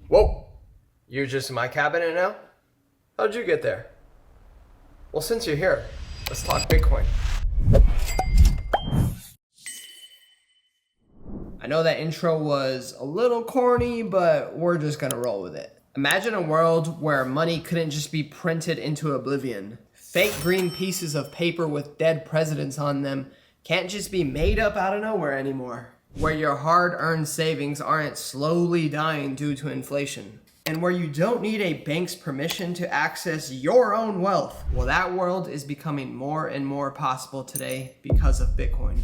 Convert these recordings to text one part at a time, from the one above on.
Whoa, you're just in my cabinet now? How'd you get there? Well, since you're here, let's talk Bitcoin. I know that intro was a little corny, but we're just gonna roll with it. Imagine a world where money couldn't just be printed into oblivion. Fake green pieces of paper with dead presidents on them can't just be made up out of nowhere anymore. Where your hard-earned savings aren't slowly dying due to inflation. And where you don't need a bank's permission to access your own wealth. Well, that world is becoming more and more possible today because of Bitcoin.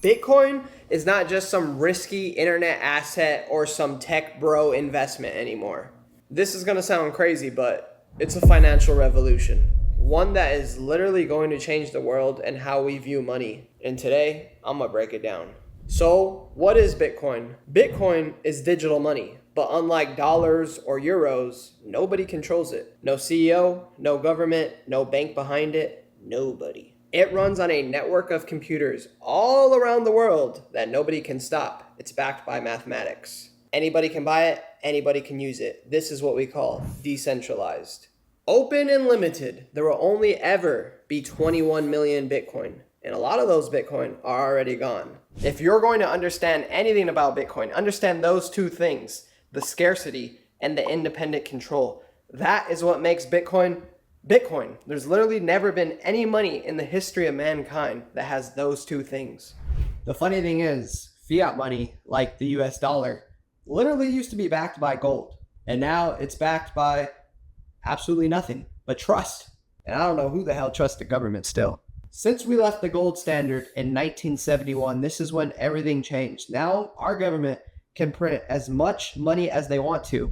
Bitcoin is not just some risky internet asset or some tech bro investment anymore. This is gonna sound crazy, but it's a financial revolution. One that is literally going to change the world and how we view money. And today, I'm gonna break it down. So, what is Bitcoin? Bitcoin is digital money, but unlike dollars or euros, nobody controls it. No CEO, no government, no bank behind it, nobody. It runs on a network of computers all around the world that nobody can stop. It's backed by mathematics. Anybody can buy it, anybody can use it. This is what we call decentralized. Open and limited. There will only ever be 21 million Bitcoin. And a lot of those Bitcoin are already gone. If you're going to understand anything about Bitcoin, understand those two things, the scarcity and the independent control. That is what makes Bitcoin Bitcoin. There's literally never been any money in the history of mankind that has those two things. The funny thing is, fiat money, like the US dollar, literally used to be backed by gold. And now it's backed by absolutely nothing but trust. And I don't know who the hell trusts the government still. Since we left the gold standard in 1971, this is when everything changed. Now our government can print as much money as they want to.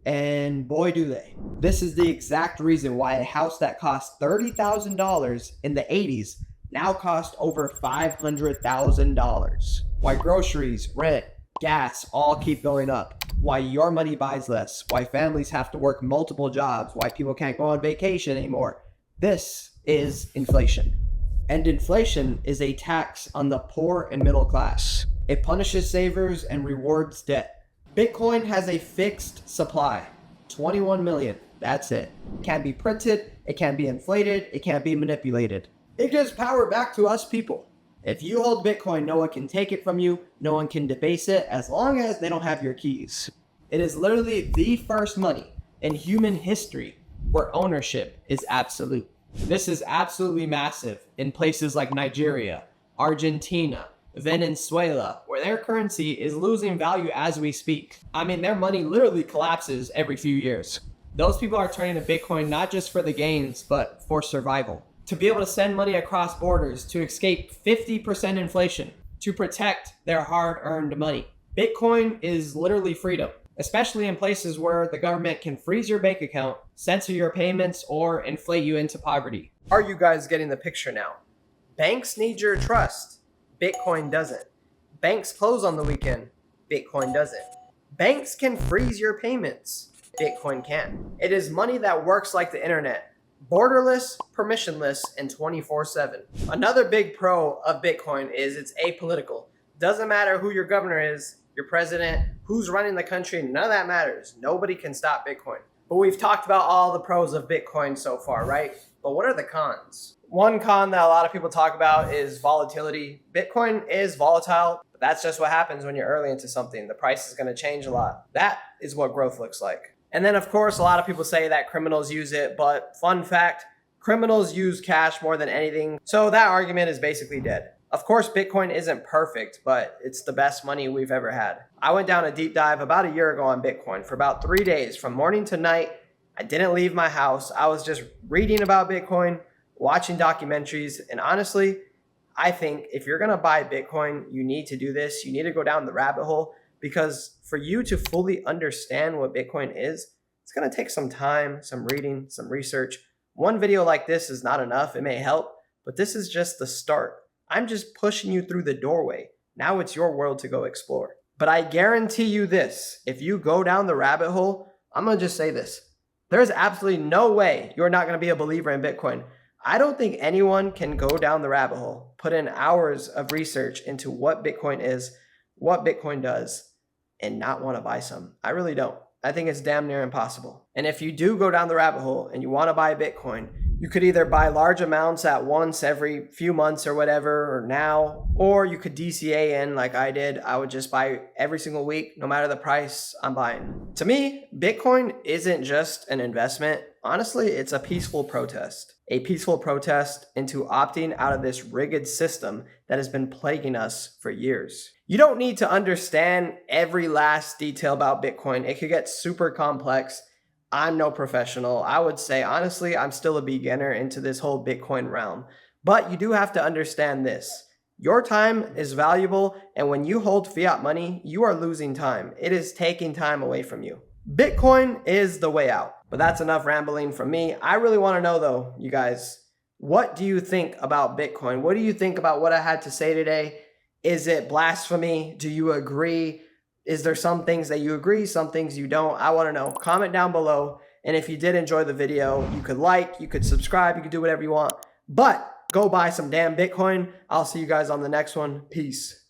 And boy, do they. This is the exact reason why a house that cost $30,000 in the 80s now costs over $500,000. Why groceries, rent, gas all keep going up. Why your money buys less. Why families have to work multiple jobs. Why people can't go on vacation anymore. This is inflation. And inflation is a tax on the poor and middle class. It punishes savers and rewards debt. Bitcoin has a fixed supply, 21 million, that's it. It can't be printed, it can't be inflated, it can't be manipulated. It gives power back to us people. If you hold Bitcoin, no one can take it from you, no one can debase it as long as they don't have your keys. It is literally the first money in human history where ownership is absolute. This is absolutely massive in places like Nigeria, Argentina, Venezuela, where their currency is losing value as we speak. I mean, their money literally collapses every few years. Those people are turning to Bitcoin not just for the gains, but for survival. To be able to send money across borders, to escape 50% inflation, to protect their hard-earned money. Bitcoin is literally freedom, especially in places where the government can freeze your bank account, censor your payments, or inflate you into poverty. Are you guys getting the picture now? Banks need your trust. Bitcoin doesn't. Banks close on the weekend. Bitcoin doesn't. Banks can freeze your payments. Bitcoin can't. It is money that works like the internet. Borderless, permissionless, and 24/7. Another big pro of Bitcoin is it's apolitical. Doesn't matter who your governor is, your president, who's running the country, none of that matters. Nobody can stop Bitcoin. But we've talked about all the pros of Bitcoin so far, right? But what are the cons? One con that a lot of people talk about is volatility. Bitcoin is volatile, but that's just what happens when you're early into something. The price is going to change a lot. That is what growth looks like. And then, of course, a lot of people say that criminals use it, but fun fact, criminals use cash more than anything. So that argument is basically dead. Of course, Bitcoin isn't perfect, but it's the best money we've ever had. I went down a deep dive about a year ago on Bitcoin for about 3 days, from morning to night. I didn't leave my house. I was just reading about Bitcoin, watching documentaries, and honestly, I think if you're gonna buy Bitcoin, you need to do this. You need to go down the rabbit hole, because for you to fully understand what Bitcoin is, it's gonna take some time, some reading, some research. One video like this is not enough. It may help, but this is just the start. I'm just pushing you through the doorway. Now it's your world to go explore. But I guarantee you this, if you go down the rabbit hole, I'm gonna just say this. There's absolutely no way you're not gonna be a believer in Bitcoin. I don't think anyone can go down the rabbit hole, put in hours of research into what Bitcoin is, what Bitcoin does, and not want to buy some. I really don't. I think it's damn near impossible. And if you do go down the rabbit hole and you want to buy Bitcoin, you could either buy large amounts at once every few months or whatever, or now, or you could DCA in like I did. I would just buy every single week, no matter the price, I'm buying. To me, Bitcoin isn't just an investment. Honestly, it's a peaceful protest. A peaceful protest into opting out of this rigged system that has been plaguing us for years. You don't need to understand every last detail about Bitcoin. It could get super complex. I'm no professional. I would say, honestly, I'm still a beginner into this whole Bitcoin realm. But you do have to understand this. Your time is valuable, and when you hold fiat money, you are losing time. It is taking time away from you. Bitcoin is the way out. But that's enough rambling from me. I really want to know, though, you guys, what do you think about Bitcoin? What do you think about what I had to say today? Is it blasphemy? Do you agree? Is there some things that you agree, some things you don't? I want to know. Comment down below. And if you did enjoy the video, you could like, you could subscribe, you could do whatever you want. But go buy some damn Bitcoin. I'll see you guys on the next one. Peace.